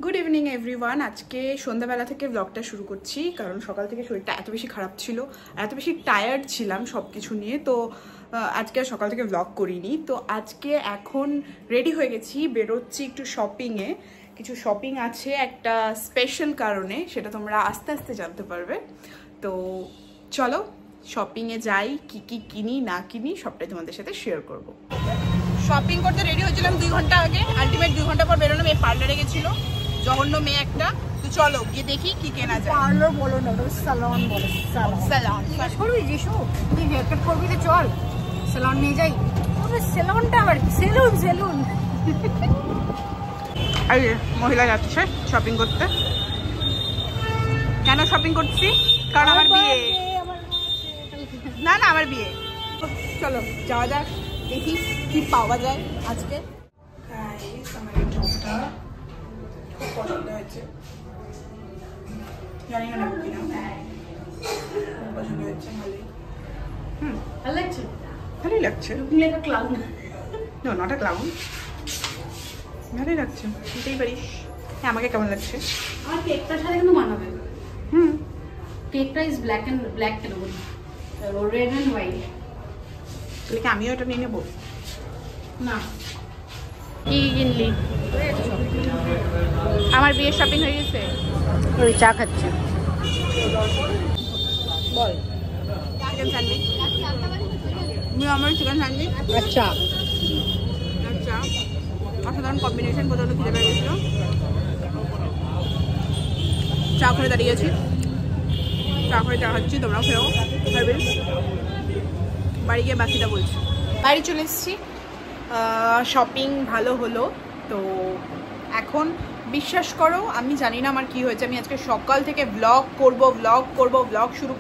Good evening everyone. আজকে সন্ধ্যাবেলা থেকে ব্লগটা শুরু করছি, কারণ সকাল থেকে শরীরটা এত বেশি খারাপ ছিল, এত বেশি টায়ার্ড ছিলাম সব কিছু নিয়ে। তো আজকে সকাল থেকে ব্লগ করিনি। তো আজকে এখন রেডি হয়ে গেছি, বেরোচ্ছি একটু শপিংয়ে। কিছু শপিং আছে একটা স্পেশাল কারণে, সেটা তোমরা আস্তে আস্তে জানতে পারবে। তো চলো শপিংয়ে যাই, কি কি কিনি না কিনি সবটাই তোমাদের সাথে শেয়ার করব। শপিং করতে রেডি হয়েছিলাম 2 ঘন্টা আগে, আলটিমেট 2 ঘন্টা পর বেরোলাম। এই পার্লারে গেছিল জঘন্য মেয়ে একটা। তো চলো গিয়ে দেখি কি কেনা যায়। পার্লার বলো না, স্যালন বলো। স্যালন করবি যিশু, তুই হেয়ার কাট করবি তো চল স্যালন নিয়ে যাই। স্যালনটা আবার সেলুন সেলুন। এই মহিলা যাচ্ছে শপিং করতে। কেন শপিং করছি? কারণ আমার বিয়ে। না না, আমার বিয়ে। চলো যাওয়া যাক, দেখি কি পাওয়া যায় আজকে। আমার এই টপটা খুব পছন্দ হয়েছে, জানি না নেবো কিনা। পছন্দ হয়েছে, ভালোই। ভালো লাগছে, ভালোই লাগছে। Clown no, not a clown. ভালোই লাগছে, নিতেই পারিস। হ্যাঁ, আমাকে কেমন লাগছে? আমার কেকটার সাথে কিন্তু মানাবে। কেকটা ইজ ব্ল্যাক এন্ড ব্ল্যাক কেন বলি, রেড এন্ড হোয়াইট। তাহলে কি আমিও এটা নিয়ে নেবো? না, কি কিনলি? আমার বিয়ের শপিং হয়ে গেছে। ওই চা খাচ্ছে। বল। Chicken sandwich. আমার চিকেন স্যান্ডউইচ। আচ্ছা আচ্ছা, অসাধারণ কম্বিনেশন। কোথাও খিদে পেয়ে গেছিল, চা করে দাঁড়িয়েছি, চা করে চা খাচ্ছি। তোমরাও খেয়েও খাবে। বাড়ি গিয়ে বাকিটা বলছি। বাড়ি চলে এসেছি, শপিং ভালো হলো। তো এখন বিশ্বাস করো, আমি জানি না আমার কি হয়েছে। আমি আজকে সকাল থেকে ব্লগ শুরু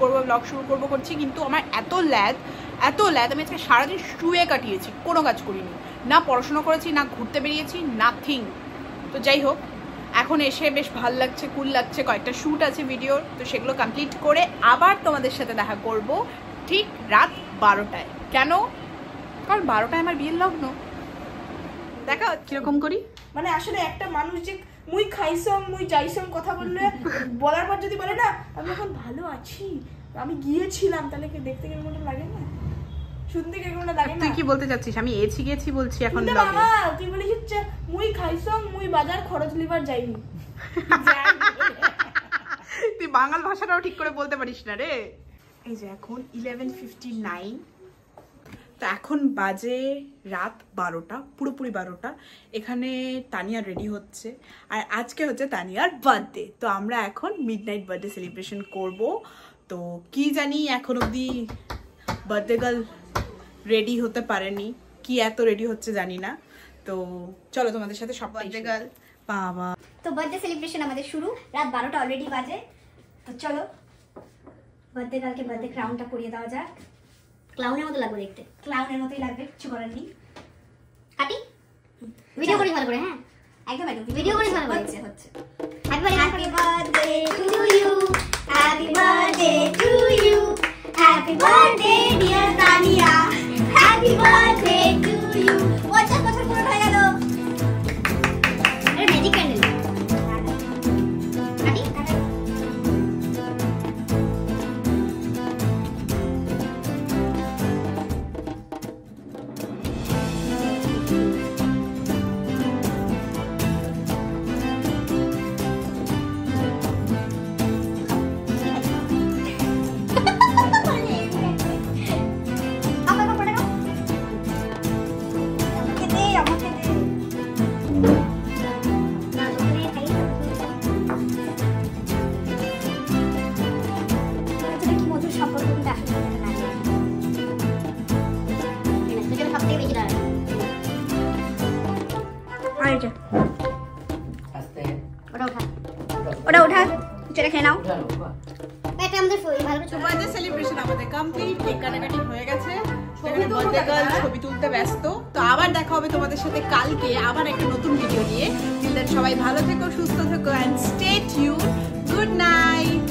করব করছি, কিন্তু আমার এত ল্যাদ। আমি আজকে সারাদিন শুয়ে কাটিয়েছি, কোনো কাজ করিনি, না পড়াশোনা করেছি, না ঘুরতে বেরিয়েছি, নাথিং। তো যাই হোক, এখন এসে বেশ ভাল লাগছে, কুল লাগছে। কয়েকটা শ্যুট আছে ভিডিওর, তো সেগুলো কমপ্লিট করে আবার তোমাদের সাথে দেখা করব ঠিক রাত 12টায়। কেন? কারণ 12টায় আমার বিয়ের লগ্ন। দেখা কিরকম করি, মানে আসলে একটা মানুষ যে মুই খাইছং মুই যাইছং কথা বললে বলার পর যদি বলে না আমি এখন ভালো আছি, আমি গিয়েছিলাম, তাহলে কি দেখতে কেমন লাগে না, শুনতে কেমন লাগে না? তুই কি বলতে চাচ্ছিস? আমি গেছি বলছি এখন না মামা, তুই বলিস হচ্ছে মুই খাইছং মুই বাজার খরচ লিবার যাইনি। তুই বাঙাল ভাষাটাও ঠিক করে বলতে পারিস না রে। এই যে এখন 11:59, তো এখন বাজে রাত 12টা, পুরোপুরি 12টা। এখানে তানিয়া রেডি হচ্ছে, আর আজকে হচ্ছে তানিয়ার বার্থডে। তো আমরা এখন মিডনাইট বার্থডে সেলিব্রেশন করব। তো কি জানি এখন অবধি বার্থডে গার্ল রেডি হতে পারেনি, কি এত রেডি হচ্ছে জানি না। তো চলো তোমাদের সাথে সব বার্থডে গার্ল। বাবা, তো বার্থডে সেলিব্রেশন আমাদের শুরু, রাত 12টা অলরেডি বাজে। তো চলো বার্থডে গার্লকে বার্থডে ক্রাউনটা পরিয়ে দেওয়া যাক। ক্লাউনের মতো লাগবে দেখতে, ক্লাউনের মতোই লাগবে, কিছু করার নেই। কাটি ভিডিও করি ভালো করে। হ্যাঁ একদম ভিডিও করি ভালো করে। হচ্ছে happy birthday to you, happy birthday to you, happy birthday dear Tania, happy birthday to you. 50 বছর পুরো হয়ে গেল। এটা ম্যাজিক ক্যান্ডেল। কাটি ওটা ওঠা, চলে খেয়ে নাও। এটা আমাদের ভালো তো বার্থডে সেলিব্রেশন আমাদের কমপ্লিট, কেক কাটাকাটি হয়ে গেছে। এখানে বার্থডে গার্ল ছবি তুলতে ব্যস্ত। তো আবার দেখা হবে তোমাদের সাথে কালকে আবার একটা নতুন ভিডিও নিয়ে। টিল দেন সবাই ভালো থেকো, সুস্থ থেকো, and stay tune. Good night.